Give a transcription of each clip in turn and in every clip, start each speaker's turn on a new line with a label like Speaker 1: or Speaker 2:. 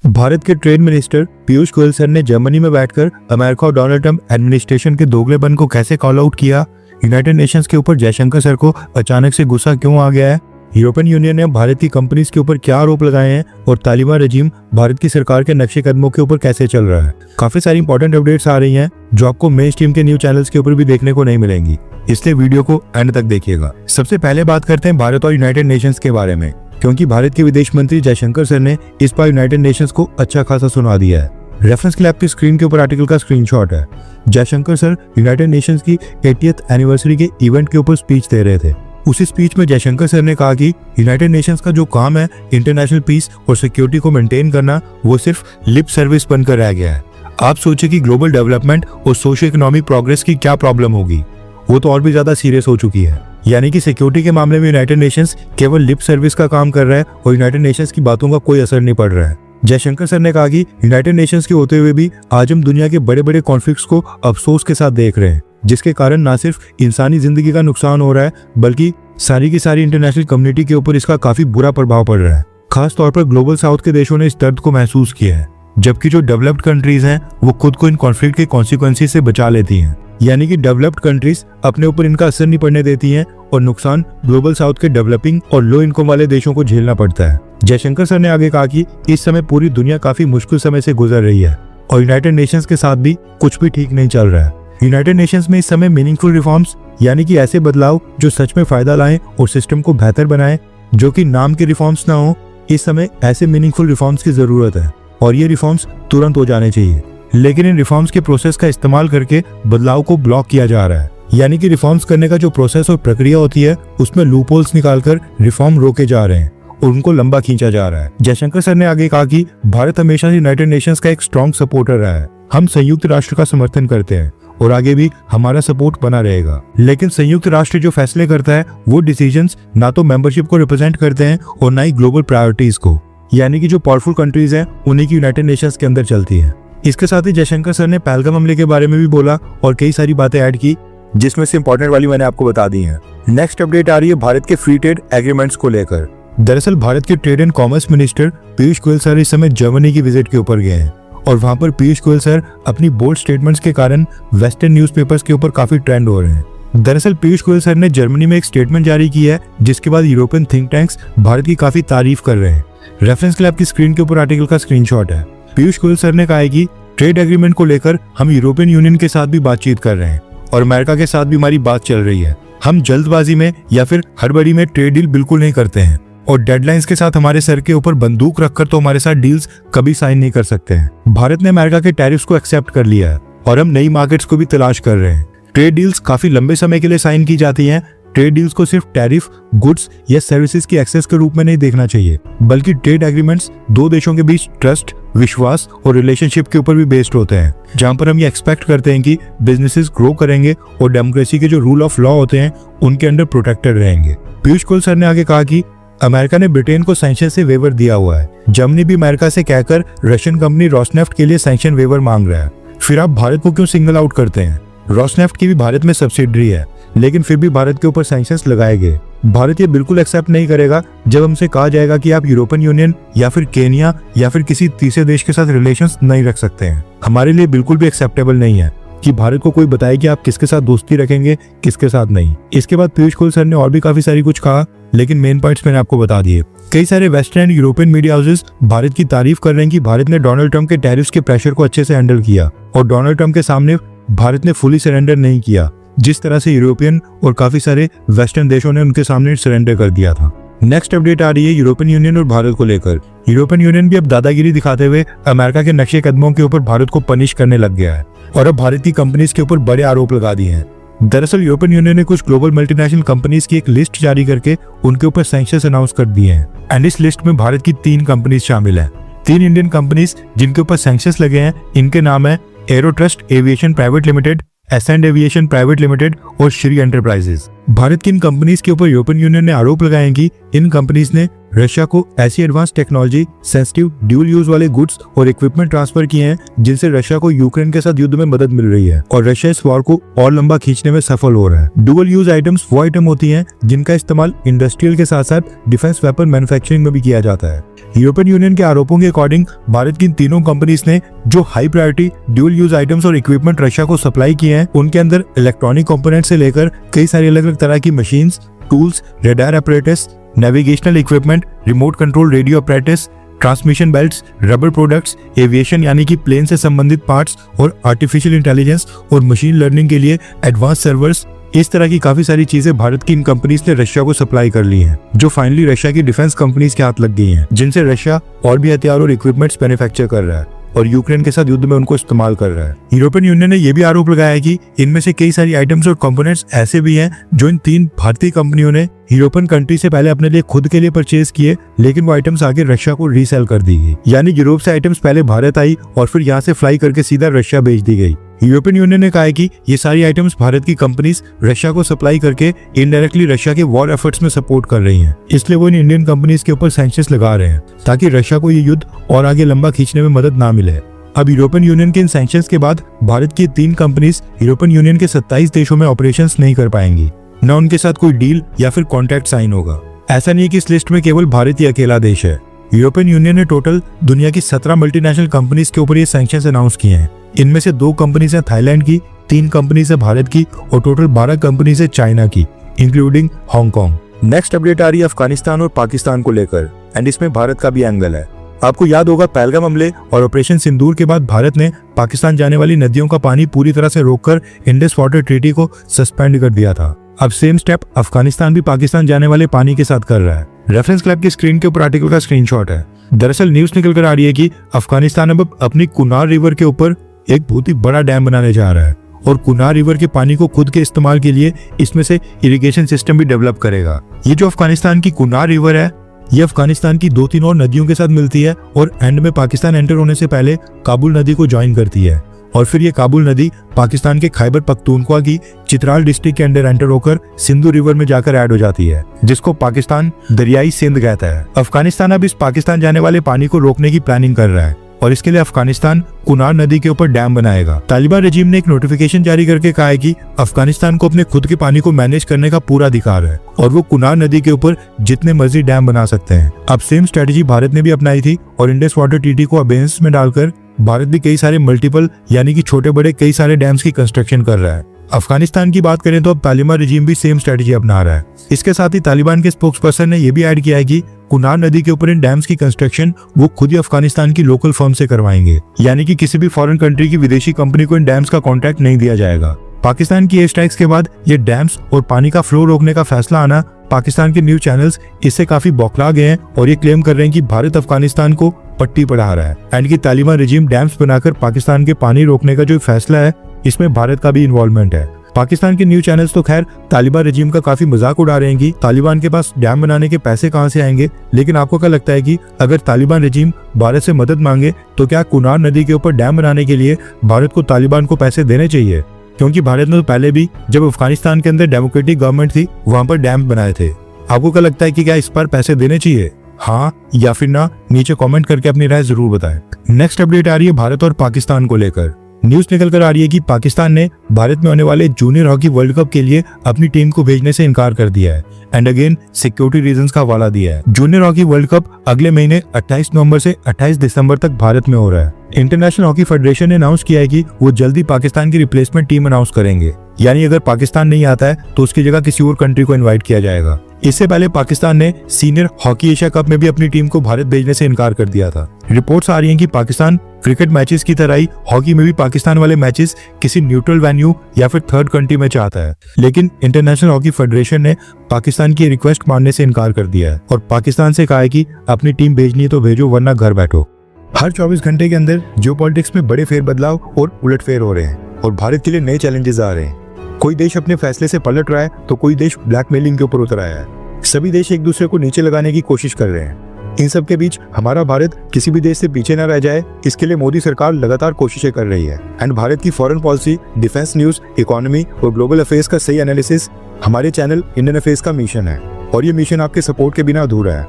Speaker 1: भारत के trade minister Piyush Goyal sir ने Germany में बैठकर अमेरिका और डोनाल्ड ट्रंप एडमिनिस्ट्रेशन के दोगलेपन को कैसे कॉल आउट किया, यूनाइटेड नेशंस के ऊपर जयशंकर सर को अचानक से गुस्सा क्यों आ गया है, यूरोपियन यूनियन ने भारत की कंपनीज के ऊपर क्या आरोप लगाए हैं और तालिबान रजीम भारत की सरकार के नक्शे कदमों के ऊपर कैसे चल रहा है। काफी सारी इंपॉर्टेंट अपडेट्स आ रही हैं जो आपको मेन स्ट्रीम के न्यूज चैनल्स के ऊपर भी देखने को नहीं मिलेंगी, इसलिए वीडियो को एंड तक देखिएगा। सबसे पहले बात करते हैं भारत और यूनाइटेड नेशंस के बारे में, क्योंकि भारत के विदेश मंत्री जयशंकर सर ने इस बार यूनाइटेड नेशंस को अच्छा खासा सुना दिया है। रेफरेंस के लिए आपकी स्क्रीन के ऊपर आर्टिकल का स्क्रीनशॉट है। जयशंकर सर यूनाइटेड नेशंस की 80th एनिवर्सरी के इवेंट के ऊपर स्पीच दे रहे थे। उसी स्पीच में जयशंकर सर ने कहा कि यूनाइटेड नेशंस का जो काम है इंटरनेशनल पीस और सिक्योरिटी को मेंटेन करना, वो सिर्फ लिप सर्विस बनकर रह गया है। आप सोचिए कि ग्लोबल डेवलपमेंट और सोशियो इकोनॉमिक प्रोग्रेस की क्या प्रॉब्लम होगी, वो तो और भी ज्यादा सीरियस हो चुकी है। यानी कि सिक्योरिटी के मामले में यूनाइटेड नेशंस केवल लिप सर्विस का काम कर रहा है और यूनाइटेड नेशंस की बातों का कोई असर नहीं पड़ रहा है। जयशंकर सर ने कहा कि यूनाइटेड नेशंस के होते हुए भी आज हम दुनिया के बड़े बड़े कॉन्फ्लिक्ट्स को अफसोस के साथ देख रहे हैं, जिसके कारण न सिर्फ इंसानी जिंदगी का नुकसान हो रहा है बल्कि सारी की सारी इंटरनेशनल कम्युनिटी के ऊपर इसका काफी बुरा प्रभाव पड़ रहा है। खास तौर पर ग्लोबल साउथ के देशों ने इस दर्द को महसूस किया है, जबकि जो डेवलप्ड कंट्रीज हैं वो खुद को इन कॉन्फ्लिक्ट के कॉन्सिक्वेंसेस से बचा लेती हैं। यानी कि डेवलप्ड कंट्रीज अपने ऊपर इनका असर नहीं पड़ने देती हैं और नुकसान ग्लोबल साउथ के डेवलपिंग और लो इनकम वाले देशों को झेलना पड़ता है। जयशंकर सर ने आगे कहा कि इस समय पूरी दुनिया काफी मुश्किल समय से गुजर रही है और यूनाइटेड नेशंस के साथ भी कुछ भी ठीक नहीं चल रहा है। यूनाइटेड नेशंस में इस समय मीनिंगफुल रिफॉर्म्स, यानी कि ऐसे बदलाव जो सच में फायदा लाएं और सिस्टम को बेहतर बनाएं, जो कि नाम के रिफॉर्म्स ना हो, इस समय ऐसे मीनिंगफुल रिफॉर्म्स की जरूरत है और ये रिफॉर्म्स तुरंत हो जाने चाहिए। लेकिन इन रिफॉर्म्स के प्रोसेस का इस्तेमाल करके बदलाव को ब्लॉक किया जा रहा है। यानी कि रिफॉर्म्स करने का जो प्रोसेस और प्रक्रिया होती है उसमें लूपहोल्स निकालकर रिफॉर्म रोके जा रहे हैं और उनको लंबा खींचा जा रहा है। जयशंकर सर ने आगे कहा कि भारत हमेशा यूनाइटेड नेशंस का एक स्ट्रॉन्ग सपोर्टर रहा है। हम संयुक्त राष्ट्र का समर्थन करते हैं और आगे भी हमारा सपोर्ट बना रहेगा। लेकिन संयुक्त राष्ट्र जो फैसले करता है वो डिसीजंस ना तो मेंबरशिप को रिप्रेजेंट करते हैं और ना ही ग्लोबल प्रायोरिटीज को। यानी कि जो पावरफुल कंट्रीज हैं उन्हीं की यूनाइटेड नेशंस के अंदर चलती है। इसके साथ ही जयशंकर सर ने पहलगाम हमले के बारे में भी बोला और कई सारी बातें ऐड की, जिसमें से इंपॉर्टेंट वाली मैंने आपको बता दी है। नेक्स्ट अपडेट आ रही है भारत के फ्री ट्रेड एग्रीमेंट्स को लेकर। दरअसल भारत के trade and commerce minister Piyush Goyal sir इस समय जर्मनी की विजिट के ऊपर गए हैं और वहां पर पीयूष गोयल सर अपनी बोल्ड स्टेटमेंट्स के कारण वेस्टर्न न्यूज़पेपर्स के ऊपर काफी ट्रेंड हो रहे हैं। दरअसल पीयूष गोयल सर ने जर्मनी में एक स्टेटमेंट जारी की है, जिसके बाद यूरोपियन थिंक टैंक्स भारत की काफी तारीफ कर रहे हैं। रेफरेंस के लिए आपकी स्क्रीन के ऊपर आर्टिकल का स्क्रीनशॉट है। पीयूष गोयल सर ने कहा है कि ट्रेड एग्रीमेंट को लेकर हम यूरोपियन यूनियन के साथ भी बातचीत कर रहे हैं और अमेरिका के साथ भी हमारी बात चल रही है। हम जल्दबाजी में या फिर हड़बड़ी में ट्रेड डील बिल्कुल नहीं करते हैं और डेडलाइंस के साथ हमारे सर के ऊपर बंदूक रखकर तो हमारे साथ डील्स कभी साइन नहीं कर सकते हैं। भारत ने अमेरिका के टैरिफ्स को एक्सेप्ट कर लिया है और हम नई मार्केट्स को भी तलाश कर रहे हैं। ट्रेड डील्स काफी लंबे समय के लिए साइन की जाती हैं। ट्रेड डील्स को सिर्फ टैरिफ, गुड्स या सर्विसेज की एक्सेस के रूप में नहीं देखना चाहिए, बल्कि ट्रेड एग्रीमेंट्स दो देशों के बीच ट्रस्ट, विश्वास और रिलेशनशिप के ऊपर भी बेस्ड होते हैं, जहां पर हम ये एक्सपेक्ट करते हैं कि बिजनेसेस ग्रो करेंगे और डेमोक्रेसी के जो रूल ऑफ लॉ होते हैं उनके अंडर प्रोटेक्टेड रहेंगे। पीयूष गोयल सर ने आगे कहा कि अमेरिका ने ब्रिटेन को सैंक्शन से वेवर दिया हुआ है। जर्मनी भी अमेरिका से कहकर रशियन कंपनी रोसनेफ्ट के लिए सैंक्शन वेवर मांग रहा है। फिर आप भारत को क्यों सिंगल आउट करते हैं? रोसनेफ्ट की भी भारत में सब्सिडरी है, लेकिन फिर भी भारत के ऊपर सैंक्शंस लगाए गए। भारत ये बिल्कुल एक्सेप्ट नहीं करेगा जब हमसे कहा जाएगा कि आप यूरोपियन यूनियन या फिर केनिया या फिर किसी तीसरे देश के साथ रिलेशंस नहीं रख सकते हैं। हमारे लिए बिल्कुल भी एक्सेप्टेबल नहीं है कि भारत को कोई बताए कि आप किसके साथ दोस्ती रखेंगे, किसके साथ नहीं। इसके बाद पीयूष गोयल सर ने और भी काफी सारी कुछ कहा, लेकिन मेन पॉइंट्स मैंने आपको बता दिए। कई सारे western and European media houses Bharat की तारीफ कर रहे हैं कि भारत ने डोनाल्ड ट्रंप के टैरिफ्स के प्रेशर को अच्छे से हैंडल किया और डोनाल्ड ट्रंप के सामने भारत ने फुली सरेंडर नहीं किया, जिस तरह से यूरोपियन और काफी सारे वेस्टर्न देशों ने उनके सामने सरेंडर कर दिया था। नेक्स्ट अपडेट आ रही है यूरोपियन यूनियन और भारत को लेकर। यूरोपियन यूनियन भी अब दादागिरी दिखाते हुए अमेरिका के नक्शे कदमों के ऊपर भारत को पनिश करने लग गया है और अब भारत की कंपनीज के ऊपर बड़े आरोप लगा दिए हैं। दरअसल यूरोपियन यूनियन ने कुछ ग्लोबल मल्टीनेशनल कंपनीज की एक लिस्ट जारी करके उनके ऊपर सैंक्शंस अनाउंस कर दिए हैं एंड इस लिस्ट में भारत की 3 कंपनीज शामिल हैं। 3 इंडियन कंपनीज जिनके ऊपर सैंक्शंस लगे हैं, इनके नाम है arrow trust aviation private limited, ascend aviation private limited और श्री एंटरप्राइजेज। भारत की इन कंपनीज के ऊपर यूरोपियन यूनियन ने आरोप लगाए कि इन कंपनीज ने रशिया को ऐसी advance technology, sensitive dual use वाले गुड्स और इक्विपमेंट ट्रांसफर किए हैं जिनसे रशिया को यूक्रेन के साथ युद्ध में मदद मिल रही है और रशिया इस वॉर को और लंबा खींचने में सफल हो रहा है। डुअल यूज आइटम्स वो आइटम होती हैं जिनका इस्तेमाल इंडस्ट्रियल के साथ साथ डिफेंस वेपन मैन्युफैक्चरिंग में भी किया जाता है। यूरोपियन यूनियन के आरोपों के अकॉर्डिंग भारत की इन तीनों कंपनीज ने जो high priority dual use items और इक्विपमेंट रशिया को सप्लाई किए हैं उनके अंदर इलेक्ट्रॉनिक कंपोनेंट से लेकर कई सारी अलग अलग तरह की machines, tools, radar apparatus, navigational equipment, remote control radio apparatus, transmission belts, rubber products, aviation यानी कि प्लेन से संबंधित पार्ट्स और आर्टिफिशियल इंटेलिजेंस और मशीन लर्निंग के लिए एडवांस सर्वर्स, इस तरह की काफी सारी चीजें भारत की इन कंपनीज ने रशिया को सप्लाई कर ली हैं, जो फाइनली रशिया की डिफेंस कंपनीज के हाथ लग गई हैं, जिनसे रशिया और भी हथियार और इक्विपमेंट्स मैन्युफैक्चर कर रहा है और यूक्रेन के साथ युद्ध में उनको इस्तेमाल कर रहा है। यूरोपियन यूनियन ने यह भी आरोप लगाया है कि इनमें से कई सारी आइटम्स और कंपोनेंट्स ऐसे भी हैं जो इन 3 भारतीय कंपनियों ने यूरोपियन कंट्री से पहले अपने लिए खुद के लिए परचेज किए, लेकिन वो आइटम्स आगे रशिया को रीसेल कर दी गई। यानी यूरोप से आइटम्स पहले भारत आई और फिर यहाँ से फ्लाई करके सीधा रशिया भेज दी गई। यूरोपियन यूनियन ने कहा है कि ये सारी आइटम्स भारत की कंपनीज रशिया को सप्लाई करके इनडायरेक्टली रशिया के वॉर एफर्ट्स में सपोर्ट कर रही हैं, इसलिए वो इन इंडियन कंपनीज के ऊपर सैंक्शंस लगा रहे हैं ताकि रशिया को ये युद्ध और आगे लंबा खींचने में मदद ना मिले। अब यूरोपियन यूनियन के इन सैंक्शंस के बाद भारत की 3 कंपनीज यूरोपियन यूनियन के 27 देशों में ऑपरेशंस नहीं कर पाएंगी, न उनके साथ कोई डील या फिर कॉन्ट्रैक्ट साइन होगा। ऐसा नहीं है कि इस लिस्ट में केवल भारत ही अकेला देश है। यूरोपियन यूनियन ने टोटल दुनिया की 17 मल्टीनेशनल कंपनीज के ऊपर ये सैंक्शंस अनाउंस किए हैं। इनमें से 2 कंपनीज हैं थाईलैंड की, 3 कंपनीज है भारत की और टोटल 12 कंपनीज है चाइना की, इंक्लूडिंग हांगकांग। नेक्स्ट अपडेट आ रही है अफगानिस्तान और पाकिस्तान को लेकर एंड इसमें भारत का भी एंगल है। आपको याद होगा पहलगाम हमले और ऑपरेशन सिंदूर के बाद भारत ने पाकिस्तान जाने वाली नदियों का पानी पूरी तरह से रोककर इंडस वाटर ट्रीटी को सस्पेंड कर दिया था। अब सेम स्टेप अफगानिस्तान भी पाकिस्तान जाने वाले पानी के साथ कर रहा है। रेफरेंस क्लैब की स्क्रीन के ऊपर आर्टिकल का स्क्रीनशॉट है। दरअसल न्यूज निकल कर आ रही है कि अफगानिस्तान अब अपनी कुनार रिवर के ऊपर एक बहुत ही बड़ा डैम बनाने जा रहा है और कुनार रिवर के पानी को खुद के इस्तेमाल के लिए इसमें से इरिगेशन सिस्टम भी डेवलप करेगा। ये जो अफगानिस्तान की कुनार रिवर है ये अफगानिस्तान की 2-3 और नदियों के साथ मिलती है और एंड में पाकिस्तान एंटर होने से पहले काबुल नदी को ज्वाइन करती है और फिर ये काबुल नदी पाकिस्तान के खैबर पख्तूनख्वा की चित्राल डिस्ट्रिक्ट के अंदर एंटर होकर सिंधु रिवर में जाकर ऐड हो जाती है, जिसको पाकिस्तान दरियाई सिंध कहता है। अफगानिस्तान अब इस पाकिस्तान जाने वाले पानी को रोकने की प्लानिंग कर रहा है और इसके लिए अफगानिस्तान कुनार नदी के ऊपर डैम बनाएगा। तालिबान रेजिम ने एक नोटिफिकेशन जारी करके कहा है कि अफगानिस्तान को अपने खुद के पानी को मैनेज करने का पूरा अधिकार है और वो कुनार नदी के ऊपर जितने मर्जी डैम बना सकते हैं। अब सेम स्ट्रेटेजी भारत ने भी अपनाई थी और इंडस वाटर ट्रीटी को अबेंस में डालकर भारत भी कई सारे मल्टीपल यानी कि छोटे बड़े कई सारे डैम्स की कंस्ट्रक्शन कर रहा है। अफगानिस्तान की बात करें तो अब तालिबान रेजिम भी सेम स्ट्रेटेजी अपना रहा है। इसके साथ ही तालिबान के स्पोक्सपर्सन ने यह भी ऐड किया है कि कुनार नदी के ऊपर इन डैम्स की कंस्ट्रक्शन वो खुद ही अफगानिस्तान की लोकल फर्म से करवाएंगे, यानी कि किसी भी फॉरेन कंट्री की विदेशी कंपनी को इन डैम्स का कॉन्ट्रैक्ट नहीं दिया जाएगा। पाकिस्तान की एयर स्ट्राइक्स के बाद ये डैम्स और पानी का फ्लो रोकने का फैसला आना पाकिस्तान के न्यूज चैनल्स इससे काफी बौखला गए हैं और ये क्लेम कर रहे हैं कि भारत अफगानिस्तान को पट्टी पढ़ा रहा है एंड कि तालिबान रेजिम डैम्स बनाकर पाकिस्तान के पानी रोकने का जो फैसला है इसमें भारत का भी इन्वॉल्वमेंट है। पाकिस्तान के न्यूज चैनल्स तो खैर तालिबान रेजिम का काफी मजाक उड़ा रहे हैं कि तालिबान के पास डैम बनाने के पैसे कहां से आएंगे, लेकिन आपको क्या लगता है कि अगर तालिबान रेजिम भारत से मदद मांगे तो क्या कुनार नदी के ऊपर डैम बनाने के लिए भारत को तालिबान को पैसे देने चाहिए? क्योंकि भारत ने तो पहले भी जब अफगानिस्तान के अंदर डेमोक्रेटिक गवर्नमेंट थी वहां पर डैम बनाए थे। आपको क्या लगता है कि क्या इस पर पैसे देने चाहिए, हाँ या फिर ना? नीचे कमेंट करके अपनी राय जरूर बताएं। नेक्स्ट अपडेट आ रही है भारत और पाकिस्तान को लेकर। न्यूज निकल कर आ रही है कि पाकिस्तान ने भारत में होने वाले जूनियर हॉकी वर्ल्ड कप के लिए अपनी टीम को भेजने से इनकार कर दिया है एंड अगेन सिक्योरिटी रीजंस का हवाला दिया है। जूनियर हॉकी वर्ल्ड कप अगले महीने 28 नवंबर से 28 दिसंबर तक भारत में हो रहा है। इंटरनेशनल हॉकी फेडरेशन ने अनाउंस किया है कि वो जल्दी पाकिस्तान की रिप्लेसमेंट टीम अनाउंस करेंगे, यानी अगर पाकिस्तान नहीं आता है तो उसकी जगह किसी और कंट्री को इन्वाइट किया जाएगा। इससे पहले पाकिस्तान ने सीनियर हॉकी एशिया कप में भी अपनी टीम को भारत भेजने से इनकार कर दिया था। रिपोर्ट्स आ रही हैं कि पाकिस्तान क्रिकेट मैचेस की तरह ही हॉकी में भी पाकिस्तान वाले मैचेस किसी न्यूट्रल वेन्यू या फिर थर्ड कंट्री में चाहता है, लेकिन इंटरनेशनल हॉकी फेडरेशन ने पाकिस्तान की रिक्वेस्ट मानने से इनकार कर दिया है और पाकिस्तान से कहा है कि अपनी टीम भेजनी है तो भेजो वरना घर बैठो। हर 24 घंटे के अंदर जियोपॉलिटिक्स में बड़े फेरबदलाव और उलटफेर हो रहे हैं और भारत के लिए नए चैलेंजेस आ रहे हैं। कोई देश अपने फैसले से पलट रहा है तो कोई देश ब्लैकमेलिंग के ऊपर उतर आया है। सभी देश एक दूसरे को नीचे लगाने की कोशिश कर रहे हैं। इन सब के बीच हमारा भारत किसी भी देश से पीछे न रह जाए, इसके लिए मोदी सरकार लगातार कोशिशें कर रही है एंड भारत की foreign policy, defence news, economy और ग्लोबल अफेयर्स का सही एनालिसिस हमारे चैनल इंडियन अफेयर्स का मिशन है और ये मिशन आपके सपोर्ट के बिना अधूरा है।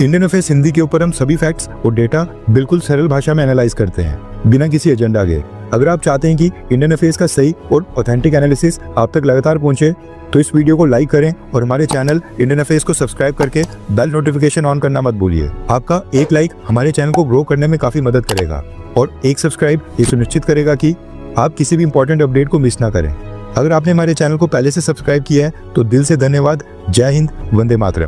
Speaker 1: इंडियन अफेयर्स हिंदी के ऊपर हम सभी फैक्ट्स और डेटा बिल्कुल सरल भाषा में एनालाइज करते हैं, बिना किसी एजेंडा के। अगर आप चाहते हैं कि इंडियन अफेयर्स का सही और ऑथेंटिक एनालिसिस आप तक लगातार पहुंचे, तो इस वीडियो को लाइक करें और हमारे चैनल इंडियन अफेयर्स को सब्सक्राइब करके बेल नोटिफिकेशन ऑन करना मत भूलिए। आपका एक लाइक हमारे चैनल को ग्रो करने में काफी मदद करेगा और एक सब्सक्राइब ये सुनिश्चित करेगा कि आप किसी भी इंपॉर्टेंट अपडेट को मिस ना करें। अगर आपने हमारे चैनल को पहले से सब्सक्राइब किया है तो दिल से धन्यवाद। जय हिंद, वंदे मातरम।